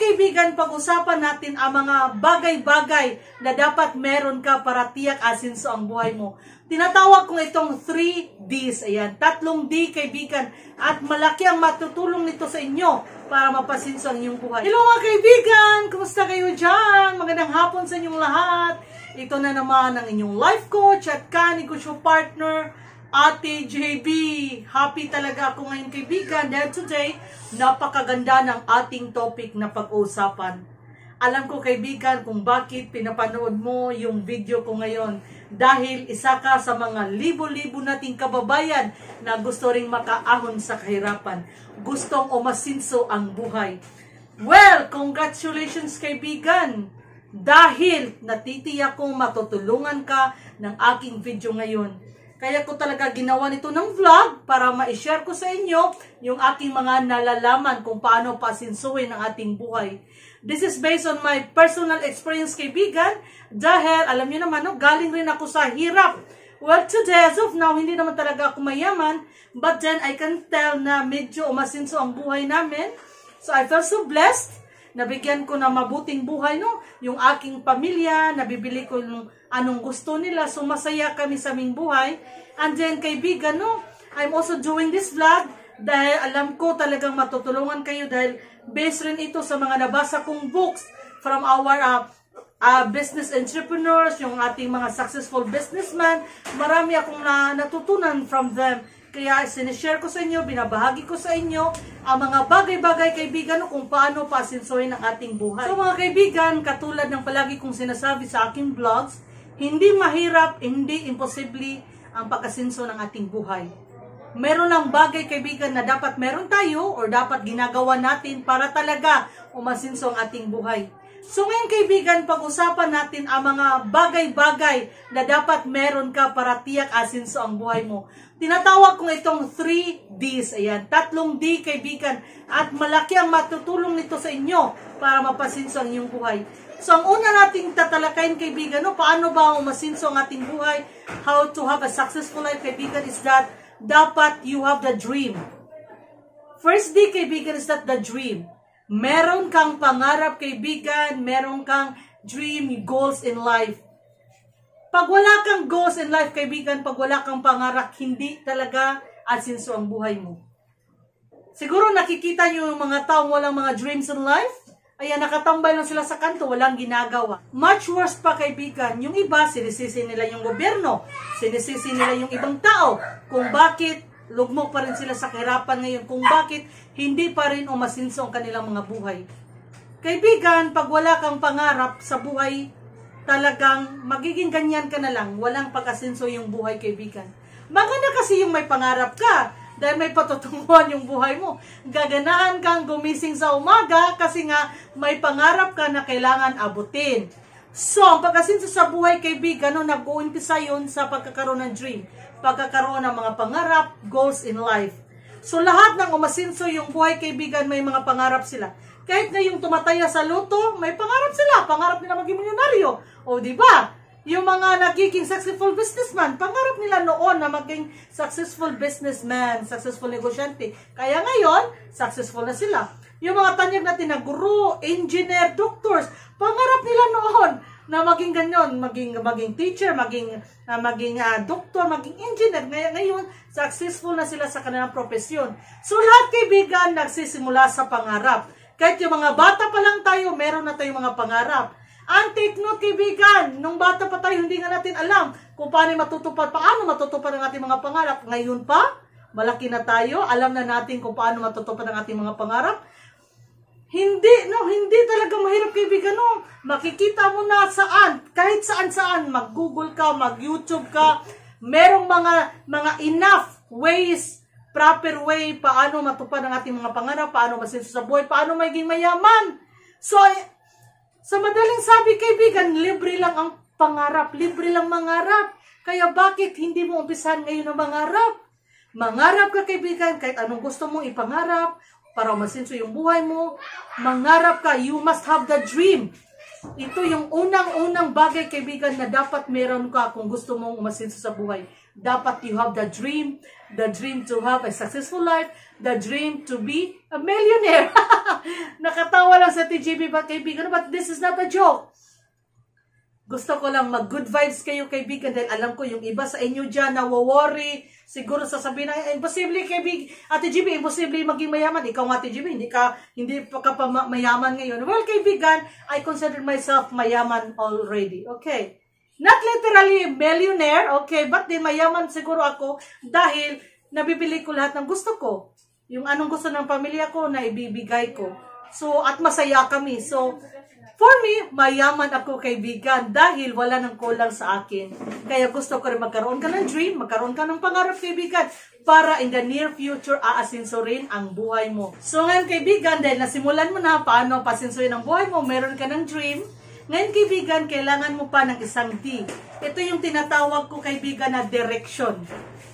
kaibigan, pag-usapan natin ang mga bagay-bagay na dapat meron ka para tiyak asenso ang buhay mo. Tinatawag kong itong 3Ds. Ayan, 3D kaibigan. At malaki ang matutulong nito sa inyo para mapasenso ang inyong buhay. Hello mga kaibigan! Kumusta kayo dyan? Magandang hapon sa inyong lahat. Ito na naman ang inyong life coach at ka-negosyo partner, Ate JB. Happy talaga ako ngayon kaibigan dahil today, napakaganda ng ating topic na pag-uusapan. Alam ko kaibigan kung bakit pinapanood mo yung video ko ngayon. Dahil isa ka sa mga libo-libo nating kababayan na gusto ring makaahon sa kahirapan. Gustong umasenso ang buhay. Well, congratulations kaibigan! Dahil natitiyak kong matutulungan ka ng aking video ngayon. Kaya ko talaga ginawa nito ng vlog para ma-share ko sa inyo yung aking mga nalalaman kung paano paasensuhin ang ating buhay. This is based on my personal experience kaibigan dahil alam niyo naman, no, galing rin ako sa hirap. Well, today as of now, hindi naman talaga ako mayaman, but then I can tell na medyo umasenso ang buhay namin. So I feel so blessed. Nabigyan ko na mabuting buhay, no? Yung aking pamilya, nabibili ko yung anong gusto nila. So, masaya kami sa aming buhay. And then, kaibigan, no? I'm also doing this vlog dahil alam ko talagang matutulungan kayo dahil based rin ito sa mga nabasa kong books from our business entrepreneurs, yung ating mga successful businessmen. Marami akong natutunan from them. Kaya sinishare ko sa inyo, binabahagi ko sa inyo ang mga bagay-bagay kaibigan kung paano paasensuhin ang ating buhay. So mga kaibigan, katulad ng palagi kong sinasabi sa aking vlogs, hindi mahirap, hindi imposible ang pag-asenso ng ating buhay. Meron lang bagay kaibigan na dapat meron tayo or dapat ginagawa natin para talaga umasenso ang ating buhay. So ngayon kaibigan, pag-usapan natin ang mga bagay-bagay na dapat meron ka para tiyak asenso ang buhay mo. Tinatawag kong itong 3Ds. Ayan, 3D kaibigan. At malaki ang matutulong nito sa inyo para mapasenso ang inyong buhay. So ang una nating tatalakayin kaibigan, no, paano ba umasenso ang ating buhay? How to have a successful life kaibigan is that dapat you have the dream. First D kaibigan is that the dream. Meron kang pangarap kaibigan, meron kang dream, goals in life. Pag wala kang goals in life kaibigan, pag wala kang pangarap, hindi talaga asenso ang buhay mo. Siguro nakikita nyo yung mga taong walang mga dreams in life. Ayan, nakatambay lang sila sa kanto, walang ginagawa. Much worse pa kaibigan, yung iba, sinisisi nila yung gobyerno, sinisisi nila yung ibang tao, kung bakit lugmok pa rin sila sa kahirapan ngayon, kung bakit hindi pa rin umasenso ang kanilang mga buhay. Kaibigan, pag wala kang pangarap sa buhay, talagang magiging ganyan ka na lang, walang pag-asenso yung buhay kaibigan. Maganda kasi yung may pangarap ka, dahil may patutunguhan yung buhay mo. Gaganaan kang gumising sa umaga kasi nga may pangarap ka na kailangan abutin. So, ang pag-asenso sa buhay kaibigan, no, nag-uumpisa yun sa pagkakaroon ng dream, pagkakaroon ng mga pangarap, goals in life. So, lahat ng umasenso yung buhay kaibigan, may mga pangarap sila. Kahit na yung tumataya sa loto, may pangarap sila. Pangarap nila maging milyonaryo. O, di ba? Yung mga nagiging successful businessman, pangarap nila noon na maging successful businessman, successful negosyante. Kaya ngayon, successful na sila. Yung mga tanyag natin na guru, engineer, doctors, pangarap nila noon na maging ganyan, maging teacher, maging doktor, maging engineer. Ngayon, successful na sila sa kanilang profesyon. So, lahat kaibigan, nagsisimula sa pangarap. Kahit yung mga bata pa lang tayo, meron na tayong mga pangarap. Ang take note kaibigan, nung bata pa tayo, hindi nga natin alam kung paano matutupad ang ating mga pangarap. Ngayon pa, malaki na tayo, alam na natin kung paano matutupad ang ating mga pangarap. Hindi talaga mahirap kaibigan, no. Makikita mo na saan, kahit saan-saan, mag-Google ka, mag-YouTube ka, merong mga enough ways, proper way, paano matupad ang ating mga pangarap, paano masenso sa buhay, paano maging mayaman. So, sa madaling sabi kaibigan, libre lang ang pangarap, libre lang mangarap. Kaya bakit hindi mo umpisahan ngayon ang mangarap? Mangarap ka kaibigan, kahit anong gusto mong ipangarap, para umasenso yung buhay mo, mangarap ka, you must have the dream. Ito yung unang-unang bagay kaibigan na dapat meron ka kung gusto mong umasenso sa buhay. Dapat you have the dream to have a successful life, the dream to be a millionaire. Nakatawa lang sa TGB ba, kaibigan, but this is not a joke. Gusto ko lang mag-good vibes kayo, kaibigan, dahil alam ko yung iba sa inyo dyan na worry, siguro sasabihin na, imposible, kaibigan, Ate GB, imposible maging mayaman. Ikaw, Ate GB, hindi pa ka mayaman ngayon. Well, kaibigan, I consider myself mayaman already, okay? Not literally millionaire, okay, but din mayaman siguro ako dahil nabibili ko lahat ng gusto ko. Yung anong gusto ng pamilya ko na ibibigay ko. So, at masaya kami. So, for me, mayaman ako, kaibigan, dahil wala nang kulang sa akin. Kaya gusto ko rin magkaroon ka ng dream, magkaroon ka ng pangarap, kaibigan, para in the near future, aasenso rin ang buhay mo. So ngayon, kaibigan, dahil nasimulan mo na paano pasensoin ang buhay mo, meron ka ng dream. Ngayon, kaibigan, kailangan mo pa ng isang D. Ito yung tinatawag ko, kaibigan, na direction.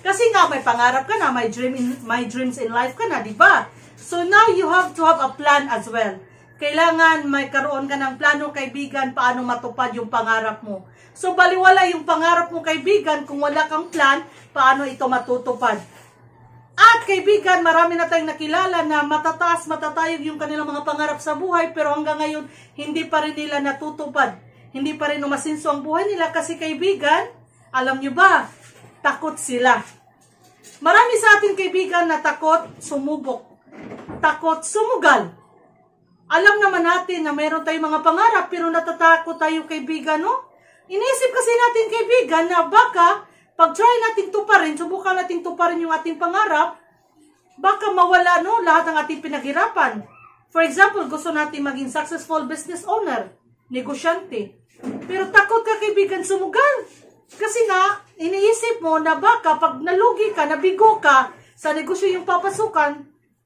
Kasi nga, may pangarap ka na, may dreams in life ka na, di ba? So now, you have to have a plan as well. Kailangan may karoon ka ng plano, kaibigan, paano matupad yung pangarap mo. So, baliwala yung pangarap mo, kaibigan, kung wala kang plan, paano ito matutupad. At, kaibigan, marami na tayong nakilala na matatayog yung kanilang mga pangarap sa buhay, pero hanggang ngayon, hindi pa rin nila natutupad. Hindi pa rin umasenso ang buhay nila kasi, kaibigan, alam nyo ba, takot sila. Marami sa ating kaibigan na takot sumubok, takot sumugal. Alam naman natin na meron tayong mga pangarap, pero natatakot tayo, kaibigan, no? Iniisip kasi natin, kaibigan, na baka, pag try natin tuparin, subukan natin tuparin yung ating pangarap, baka mawala, no, lahat ng ating pinaghirapan. For example, gusto natin maging successful business owner, negosyante. Pero takot ka, kaibigan, sumugal. Kasi nga, iniisip mo na baka, pag nalugi ka, nabigo ka, sa negosyo yung papasukan,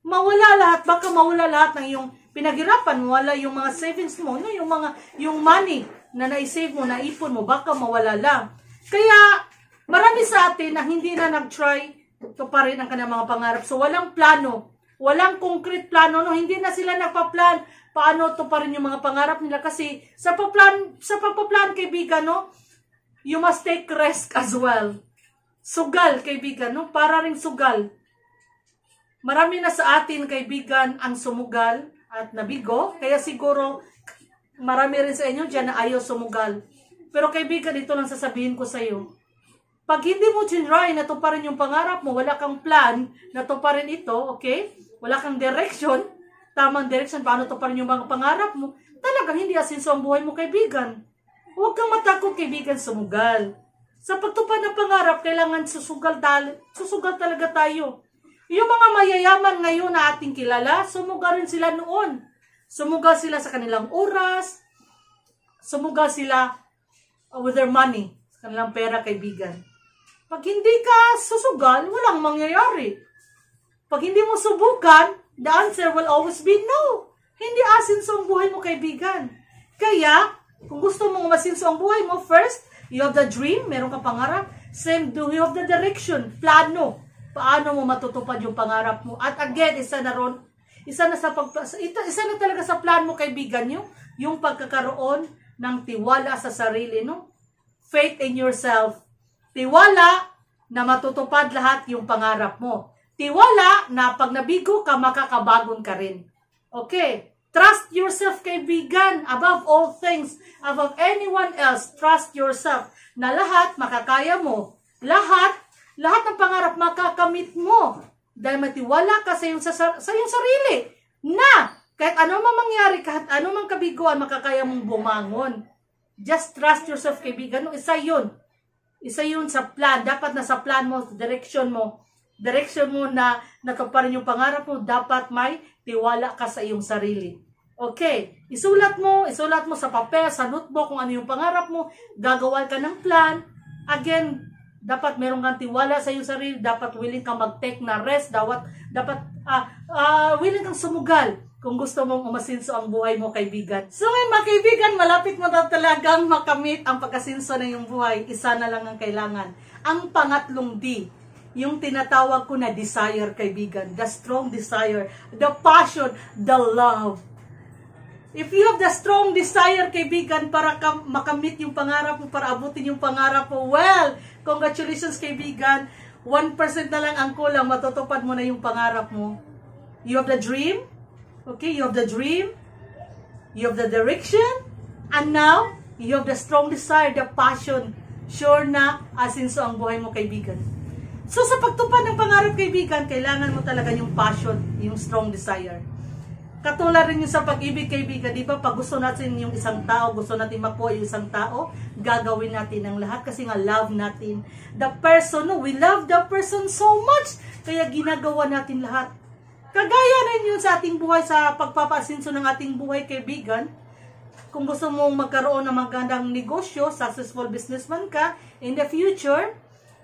mawala lahat, baka mawala lahat ng iyong pinaghirapan, wala yung mga savings mo, no? yung money na naisave mo, naipon mo, baka mawala lang. Kaya, marami sa atin na hindi na nag-try to pa rin ang kanilang mga pangarap. So, walang plano, walang concrete plano, no? Hindi na sila nagpa-plan paano to pa rin yung mga pangarap nila. Kasi, sa pagpa-plan, kaibigan, no? You must take risk as well. Sugal, kaibigan, no? Para ring sugal. Marami na sa atin, kaibigan, ang sumugal at nabigo. Kaya siguro, marami rin sa inyo dyan na ayaw sumugal. Pero kaibigan, ito lang sasabihin ko sa iyo. Pag hindi mo tinry na to pa rin yung pangarap mo, wala kang plan na to pa rin ito, okay? Wala kang direction, tamang direction, paano to pa rin yung mga pangarap mo, talagang hindi asenso ang buhay mo, kaibigan. Huwag kang matakot, kaibigan, sumugal. Sa pagtupad ng pangarap, kailangan susugal talaga tayo. Yung mga mayayaman ngayon na ating kilala, sumugal rin sila noon. Sumugal sila sa kanilang oras. Sumugal sila with their money. Sa kanilang pera, kaibigan. Pag hindi ka susugal, walang mangyayari. Pag hindi mo subukan, the answer will always be no. Hindi asenso ang buhay mo, kaibigan. Kaya, kung gusto mong umasenso ang buhay mo, first, you have the dream, meron kang pangarap. Same, you have the direction, plano. Paano mo matutupad yung pangarap mo? At again, isa na talaga sa plan mo, kaibigan, yung pagkakaroon ng tiwala sa sarili, no? Faith in yourself. Tiwala na matutupad lahat yung pangarap mo. Tiwala na pag nabigo ka, makakabagon ka rin. Okay? Trust yourself, kaibigan, above all things, above anyone else. Trust yourself na lahat makakaya mo. Lahat ng pangarap makakamit mo dahil matiwala ka sa iyong sarili na kahit ano mang mangyari, kahit ano mang kabiguan, makakaya mong bumangon. Just trust yourself, kaibigan. No, isa yun sa plan. Dapat na sa plan mo, direction mo na natuparin yung pangarap mo, dapat may tiwala ka sa iyong sarili. Okay, isulat mo sa papel, sa notebook kung ano yung pangarap mo, gagawa ka ng plan. Again, dapat meron kang tiwala sa iyong sarili, dapat willing kang mag-take na rest, dapat willing kang sumugal kung gusto mong umasenso ang buhay mo, kaibigan. So ngayon, mga kaibigan, malapit mo na talagang makamit ang pag-asenso na iyong buhay. Isa na lang ang kailangan. Ang pangatlong D, yung tinatawag ko na desire, kaibigan. The strong desire, the passion, the love. If you have the strong desire, kaibigan, para makamit yung pangarap mo, para abutin yung pangarap mo, well, Congratulations, kaibigan. 1% na lang ang kulang, matutupad mo na yung pangarap mo. You have the dream. Okay, you have the dream. You have the direction. And now, you have the strong desire, the passion. Sure na, asenso ang buhay mo, kaibigan. So, sa pagtupad ng pangarap, kaibigan, kailangan mo talaga yung passion, yung strong desire. Katulad rin yung sa pag-ibig, kaibigan, di ba? Pag gusto natin yung isang tao, gusto natin makuha yung isang tao, gagawin natin ang lahat kasi nga love natin. The person, no? We love the person so much, kaya ginagawa natin lahat. Kagaya rin yun sa ating buhay, sa pagpapaasenso ng ating buhay, kaibigan. Kung gusto mong magkaroon ng magandang negosyo, successful businessman ka, in the future,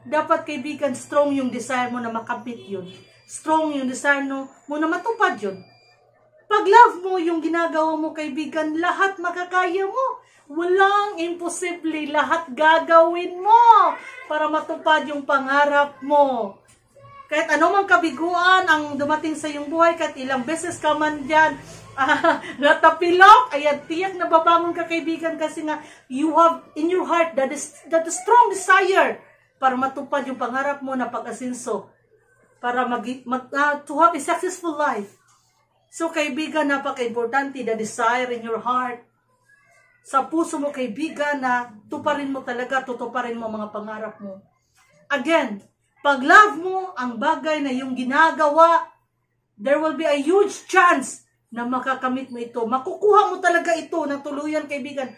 dapat, kaibigan, strong yung desire mo na makamit yun. Strong yung desire mo na matupad yun. Pag love mo yung ginagawa mo, kaibigan, lahat makakaya mo. Walang imposible, lahat gagawin mo para matupad yung pangarap mo. Kahit anumang kabiguan ang dumating sa iyong buhay, kahit ilang beses ka man dyan, natapilok, ayan, tiyak na babangon ka, kaibigan, kasi nga, you have in your heart that strong desire para matupad yung pangarap mo na pag-asenso, para to have a successful life. So, kaibigan, napaka-importante, the desire in your heart, sa puso mo, kaibigan, na tuparin mo talaga, tutuparin mo mga pangarap mo. Again, pag love mo ang bagay na yung ginagawa, there will be a huge chance na makakamit mo ito. Makukuha mo talaga ito na tuluyan, kaibigan.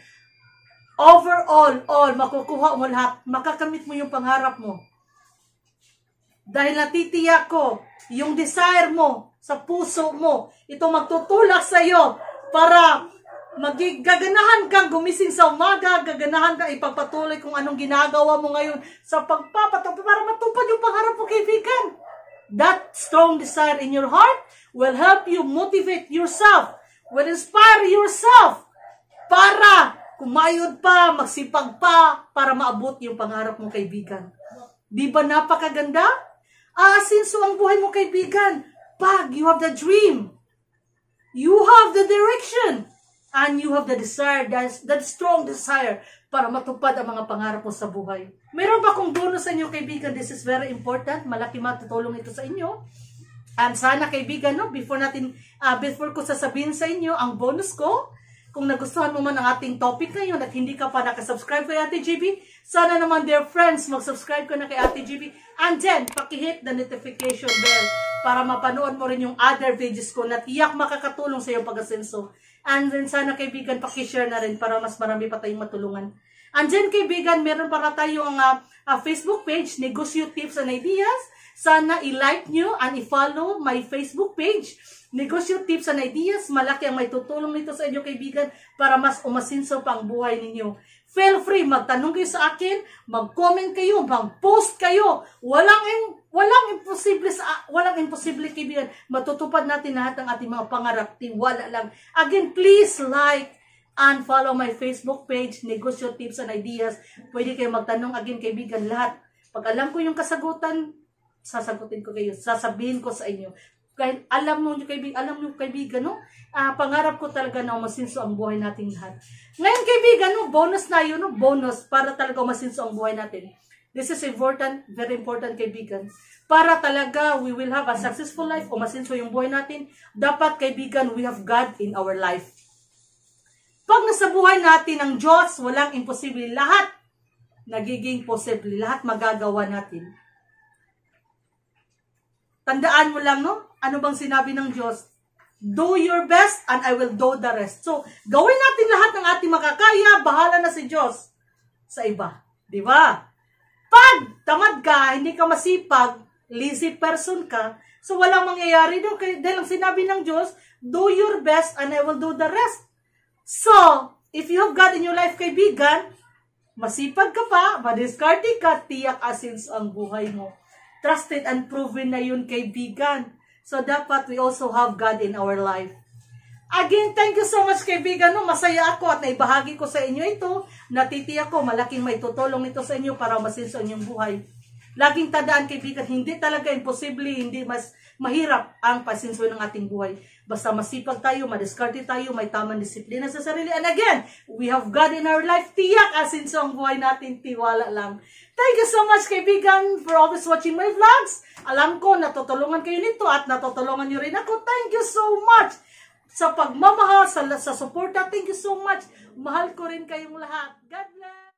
Overall, makukuha mo lahat. Makakamit mo yung pangarap mo. Dahil natitiyak ko, yung desire mo sa puso mo, ito magtutulak sa iyo para gaganahan kang gumising sa umaga, gaganahan kang ipagpatuloy kung anong ginagawa mo ngayon sa pagpapatuloy para matupad yung pangarap mo, kaibigan. That strong desire in your heart will help you motivate yourself, will inspire yourself para kumayod pa, magsipag pa, para maabot yung pangarap mo, kaibigan. Di ba napakaganda? Aasenso ang buhay mo, kaibigan. Pag you have the dream, you have the direction, and you have the desire, that strong desire para matupad ang mga pangarap mo sa buhay. Meron pa akong bonus sa inyo, kaibigan. This is very important. Malaki matutulong ito sa inyo. And sana, kaibigan, no, before ko sasabihin sa inyo ang bonus ko, kung nagustuhan mo man ang ating topic ngayon at hindi ka pa nakasubscribe kay Ate GB, sana naman, dear friends, mag-subscribe ka na kay Ate GB. And then, pakihit the notification bell para mapanood mo rin yung other videos ko na tiyak makakatulong sa iyong pag-asenso. And then, sana, kaibigan, pakishare na rin para mas marami pa tayong matulungan. And then, kaibigan, meron para tayong Facebook page, Negosyo Tips and Ideas. Sana i-like nyo and i-follow my Facebook page, Negosyo Tips and Ideas. Malaki ang may tutulong nito sa inyo, kaibigan, para mas umasenso pa ang buhay ninyo. Feel free, magtanong kayo sa akin, mag-comment kayo, mag-post kayo. Walang imposible, kaibigan. Matutupad natin lahat ng ating mga pangarap. Tiwala lang. Again, please like and follow my Facebook page, Negosyo Tips and Ideas. Pwede kayo magtanong, again, kaibigan, lahat. Pag alam ko yung kasagutan, sasagutin ko kayo, sasabihin ko sa inyo. Kahit alam mo, kaibigan, no? Pangarap ko talaga na umasenso ang buhay natin lahat. Ngayon, kaibigan, no? Bonus na yun, no? Bonus para talaga umasenso ang buhay natin. This is important, very important, kaibigan. Para talaga we will have a successful life, umasenso yung buhay natin. Dapat, kaibigan, we have God in our life. Pag nasa buhay natin ang Diyos, walang imposible. Lahat nagiging posible. Lahat magagawa natin. Tandaan mo lang, no? Ano bang sinabi ng Diyos? Do your best and I will do the rest. So, gawin natin lahat ng ating makakaya, bahala na si Diyos sa iba. Di ba? Pag tamad ka, hindi ka masipag, lazy person ka, so walang mangyayari doon. Dahil ang sinabi ng Diyos, do your best and I will do the rest. So, if you have God in your life, kaibigan, masipag ka pa, madiskarte ka, tiyak Aasenso ang buhay mo. Trusted and proven na yun, kaibigan. So, dapat we also have God in our life. Again, thank you so much, kaibigan. No? Masaya ako at naibahagi ko sa inyo ito. Natitiyak ko, malaking may tutulong ito sa inyo para umasenso ang inyong buhay. Laging tandaan, kaibigan, hindi talaga imposible, hindi mas mahirap ang pasenso ng ating buhay. Basta masipag tayo, madiskarte tayo, may tamang disiplina sa sarili. And again, we have God in our life. Tiyak, asenso ang buhay natin, tiwala lang. Thank you so much, kaibigan, for always watching my vlogs. Alam ko, natutulungan kayo nito at natutulungan nyo rin ako. Thank you so much sa pagmamahal, sa suporta. Thank you so much. Mahal ko rin kayong lahat. God bless.